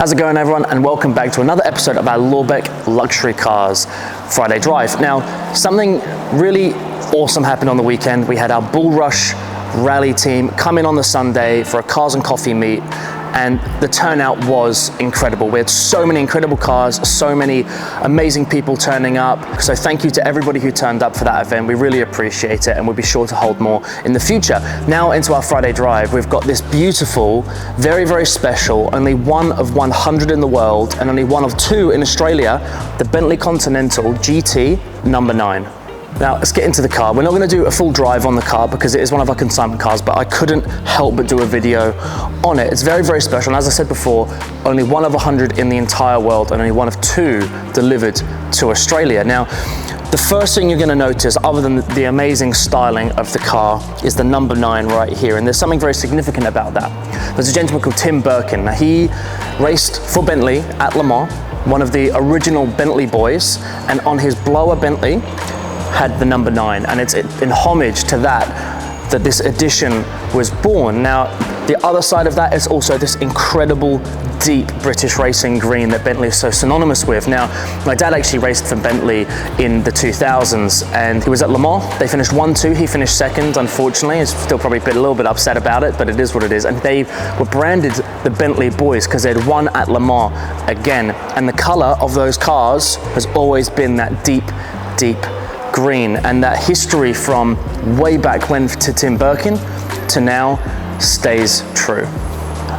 How's it going, everyone? And welcome back to another episode of our Lorbeck Luxury Cars Friday Drive. Now, something really awesome happened on the weekend. We had our Bull Rush rally team come in on the Sunday for a cars and coffee meet, and the turnout was incredible. We had so many incredible cars, so many amazing people turning up. So thank you to everybody who turned up for that event. We really appreciate it, and we'll be sure to hold more in the future. Now into our Friday Drive, we've got this beautiful, very, very special, only one of 100 in the world and only one of two in Australia, the Bentley Continental GT number 9. Now, let's get into the car. We're not going to do a full drive on the car because it is one of our consignment cars, but I couldn't help but do a video on it. It's very, very special. And as I said before, only one of 100 in the entire world and only one of two delivered to Australia. Now, the first thing you're going to notice, other than the amazing styling of the car, is the number 9 right here. And there's something very significant about that. There's a gentleman called Tim Birkin. Now, he raced for Bentley at Le Mans, one of the original Bentley boys, and on his blower Bentley, had the number 9, and it's in homage to that this edition was born. Now, the other side of that is also this incredible deep British racing green that Bentley is so synonymous with. Now, my dad actually raced for Bentley in the 2000s, and he was at Le Mans. They finished 1-2, he finished second, unfortunately. He's still probably a little bit upset about it, but it is what it is. And they were branded the Bentley boys because they'd won at Le Mans again. And the color of those cars has always been that deep, deep green, and that history from way back when to Tim Birkin to now stays true.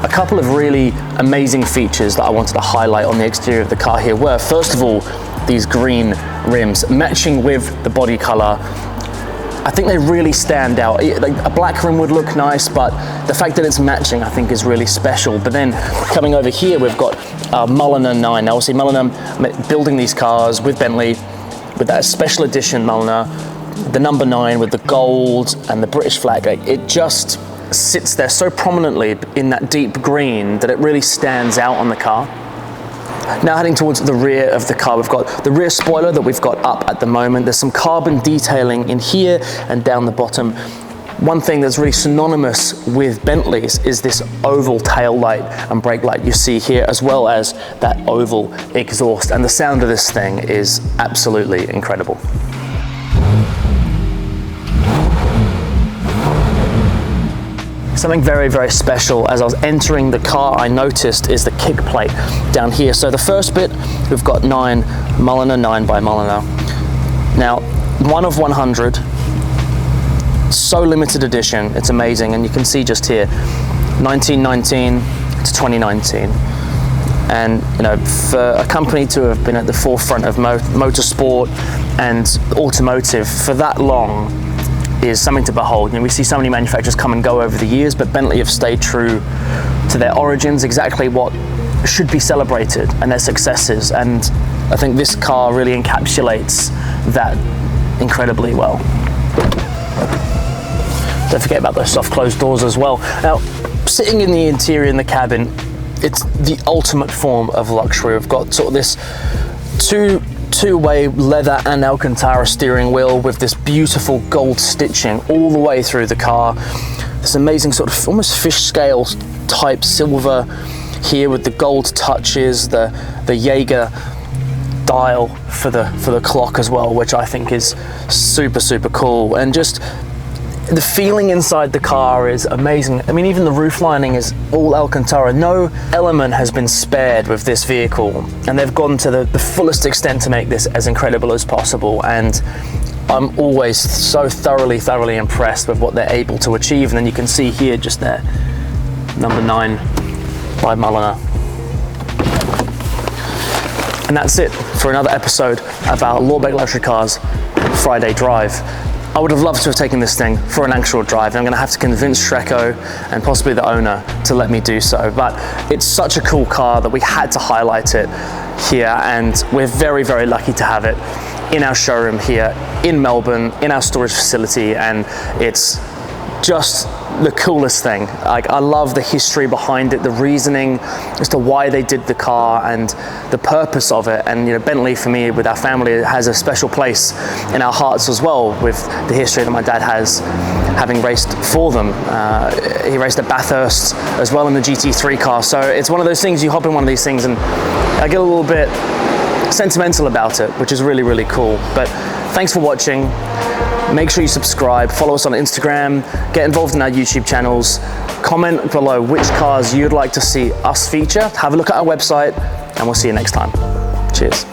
A couple of really amazing features that I wanted to highlight on the exterior of the car here were, first of all, these green rims matching with the body color. I think they really stand out. A black rim would look nice, but the fact that it's matching I think is really special. But then coming over here, we've got Mulliner 9. Now obviously Mulliner building these cars with Bentley, with that special edition Mulliner, the number 9 with the gold and the British flag. It just sits there so prominently in that deep green that it really stands out on the car. Now heading towards the rear of the car, we've got the rear spoiler that we've got up at the moment. There's some carbon detailing in here and down the bottom. One thing that's really synonymous with Bentleys is this oval tail light and brake light you see here, as well as that oval exhaust. And the sound of this thing is absolutely incredible. Something very, very special as I was entering the car I noticed is the kick plate down here. So the first bit, we've got 9, Mulliner 9 by Mulliner. Now, one of 100. So limited edition, it's amazing, and you can see just here 1919 to 2019, and you know, for a company to have been at the forefront of motorsport and automotive for that long is something to behold. You know, we see so many manufacturers come and go over the years, but Bentley have stayed true to their origins, exactly what should be celebrated, and their successes, and I think this car really encapsulates that incredibly well. Don't forget about those soft closed doors as well. Now, sitting in the interior in the cabin, it's the ultimate form of luxury. We've got sort of this two-way leather and Alcantara steering wheel with this beautiful gold stitching all the way through the car. This amazing sort of almost fish scale type silver here with the gold touches, the Jaeger dial for the clock as well, which I think is super, super cool. And just the feeling inside the car is amazing. I mean, even the roof lining is all Alcantara. No element has been spared with this vehicle, and they've gone to the fullest extent to make this as incredible as possible. And I'm always so thoroughly impressed with what they're able to achieve. And then you can see here just there, number 9 by Mulliner. And that's it for another episode of our Lorbeck Luxury Cars Friday Drive. I would have loved to have taken this thing for an actual drive, and I'm going to have to convince Shreko and possibly the owner to let me do so. But it's such a cool car that we had to highlight it here, and we're very, very lucky to have it in our showroom here in Melbourne, in our storage facility, and it's just the coolest thing. Like, I love the history behind it, the reasoning as to why they did the car and the purpose of it. And you know, Bentley for me, with our family, has a special place in our hearts as well, with the history that my dad has having raced for them. He raced at Bathurst as well in the GT3 car. So it's one of those things, you hop in one of these things and I get a little bit sentimental about it, which is really, really cool. But thanks for watching. Make sure you subscribe, follow us on Instagram, get involved in our YouTube channels, comment below which cars you'd like to see us feature, have a look at our website, and we'll see you next time. Cheers.